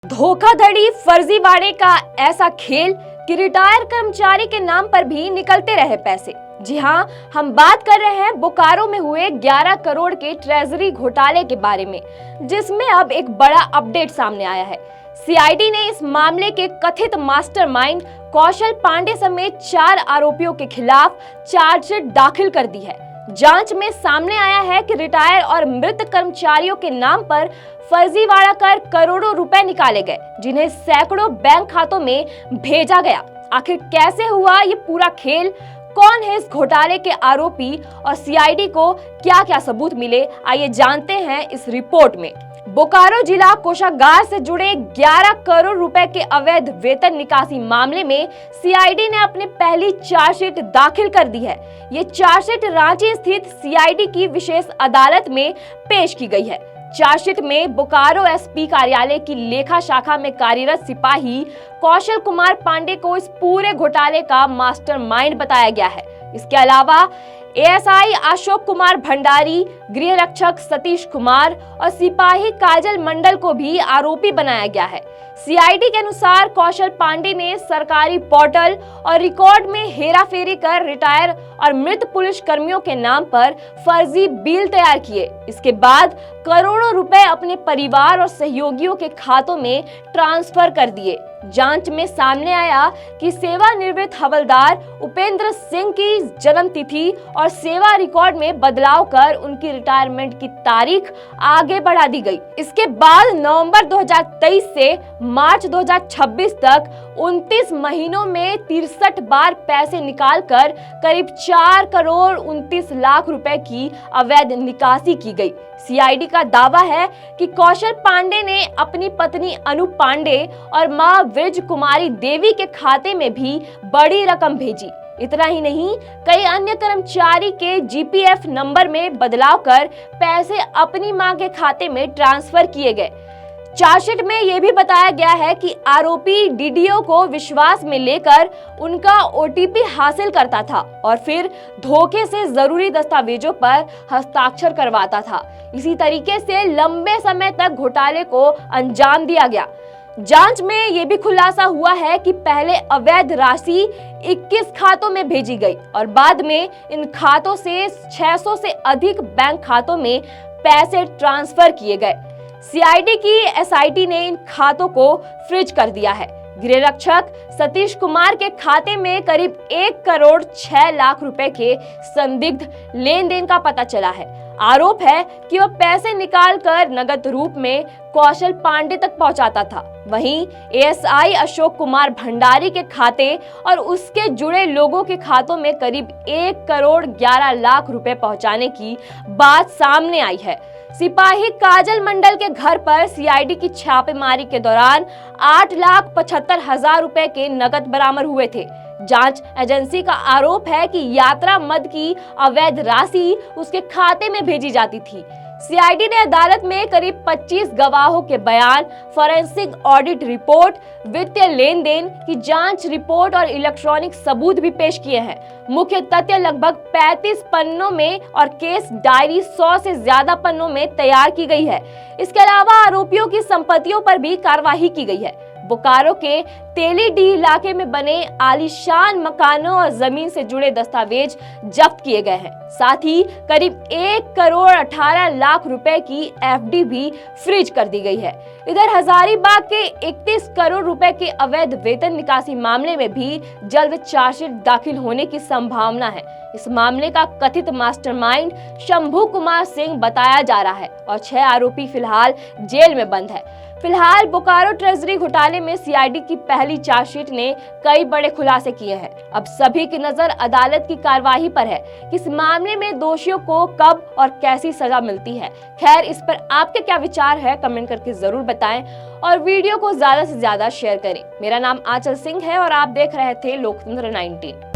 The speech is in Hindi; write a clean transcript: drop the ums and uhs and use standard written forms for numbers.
धोखाधड़ी फर्जीवाड़े का ऐसा खेल कि रिटायर कर्मचारी के नाम पर भी निकलते रहे पैसे। जी हां, हम बात कर रहे हैं बोकारो में हुए 11 करोड़ के ट्रेजरी घोटाले के बारे में, जिसमें अब एक बड़ा अपडेट सामने आया है। सीआईडी ने इस मामले के कथित मास्टरमाइंड कौशल पांडे समेत 4 आरोपियों के खिलाफ चार्जशीट दाखिल कर दी है। जांच में सामने आया है कि रिटायर और मृत कर्मचारियों के नाम पर फर्जीवाड़ा कर करोड़ों रुपए निकाले गए, जिन्हें सैकड़ों बैंक खातों में भेजा गया। आखिर कैसे हुआ ये पूरा खेल, कौन है इस घोटाले के आरोपी और सीआईडी को क्या क्या सबूत मिले, आइए जानते हैं इस रिपोर्ट में। बोकारो जिला कोषागार से जुड़े 11 करोड़ रुपए के अवैध वेतन निकासी मामले में सीआईडी ने अपनी पहली चार्जशीट दाखिल कर दी है। ये चार्जशीट रांची स्थित सीआईडी की विशेष अदालत में पेश की गई है। चार्जशीट में बोकारो एसपी कार्यालय की लेखा शाखा में कार्यरत सिपाही कौशल कुमार पांडे को इस पूरे घोटाले का मास्टरमाइंड बताया गया है। इसके अलावा एएसआई अशोक कुमार भंडारी, गृह रक्षक सतीश कुमार और सिपाही काजल मंडल को भी आरोपी बनाया गया है। सीआईडी के अनुसार कौशल पांडे ने सरकारी पोर्टल और रिकॉर्ड में हेराफेरी कर रिटायर और मृत पुलिस कर्मियों के नाम पर फर्जी बिल तैयार किए। इसके बाद करोड़ों रुपए अपने परिवार और सहयोगियों के खातों में ट्रांसफर कर दिए। जांच में सामने आया कि सेवानिवृत्त हवलदार उपेंद्र सिंह की जन्म तिथि और सेवा रिकॉर्ड में बदलाव कर उनकी रिटायरमेंट की तारीख आगे बढ़ा दी गई। इसके बाद नवंबर 2023 से मार्च 2026 तक 29 महीनों में 63 बार पैसे निकालकर करीब 4 करोड़ 29 लाख रुपए की अवैध निकासी की गई। सीआईडी का दावा है कि कौशल पांडे ने अपनी पत्नी अनु पांडे और मां ब्रिज कुमारी देवी के खाते में भी बड़ी रकम भेजी। इतना ही नहीं, कई अन्य कर्मचारी के जीपीएफ नंबर में बदलाव कर पैसे अपनी मां के खाते में ट्रांसफर किए गए। चार्जशीट में यह भी बताया गया है कि आरोपी डीडीओ को विश्वास में लेकर उनका ओटीपी हासिल करता था और फिर धोखे से जरूरी दस्तावेजों पर हस्ताक्षर करवाता था। इसी तरीके से लंबे समय तक घोटाले को अंजाम दिया गया। जांच में यह भी खुलासा हुआ है कि पहले अवैध राशि 21 खातों में भेजी गई और बाद में इन खातों से 600 से अधिक बैंक खातों में पैसे ट्रांसफर किए गए। सीआईडी की एसआईटी ने इन खातों को फ्रीज कर दिया है। गृह रक्षक सतीश कुमार के खाते में करीब 1 करोड़ 6 लाख रुपए के संदिग्ध लेन देन का पता चला है। आरोप है कि वह पैसे निकालकर नगद रूप में कौशल पांडे तक पहुंचाता था। वहीं एएसआई अशोक कुमार भंडारी के खाते और उसके जुड़े लोगों के खातों में करीब 1 करोड़ 11 लाख रुपए पहुंचाने की बात सामने आई है। सिपाही काजल मंडल के घर पर सीआईडी की छापेमारी के दौरान 8,75,000 रुपए के नकद बरामद हुए थे। जांच एजेंसी का आरोप है कि यात्रा मद की अवैध राशि उसके खाते में भेजी जाती थी। सीआईडी ने अदालत में करीब 25 गवाहों के बयान, फोरेंसिक ऑडिट रिपोर्ट, वित्तीय लेन देन की जांच रिपोर्ट और इलेक्ट्रॉनिक सबूत भी पेश किए हैं। मुख्य तथ्य लगभग 35 पन्नों में और केस डायरी 100 से ज्यादा पन्नों में तैयार की गई है। इसके अलावा आरोपियों की संपत्तियों पर भी कार्रवाई की गई है। बोकारो के तेलीडी इलाके में बने आलीशान मकानों और जमीन से जुड़े दस्तावेज जब्त किए गए हैं। साथ ही करीब 1 करोड़ 18 लाख रुपए की एफडी भी फ्रीज कर दी गई है। इधर हजारीबाग के 31 करोड़ रुपए के अवैध वेतन निकासी मामले में भी जल्द चार्जशीट दाखिल होने की संभावना है। इस मामले का कथित मास्टरमाइंड शंभू कुमार सिंह बताया जा रहा है और 6 आरोपी फिलहाल जेल में बंद है। फिलहाल बोकारो ट्रेजरी घोटाले में सीआईडी की पहली चार्जशीट ने कई बड़े खुलासे किए हैं। अब सभी की नजर अदालत की कार्यवाही पर है कि इस मामले में दोषियों को कब और कैसी सजा मिलती है। खैर, इस पर आपके क्या विचार है, कमेंट करके जरूर बताएं और वीडियो को ज्यादा से ज्यादा शेयर करें। मेरा नाम आंचल सिंह है और आप देख रहे थे लोकतंत्र 19।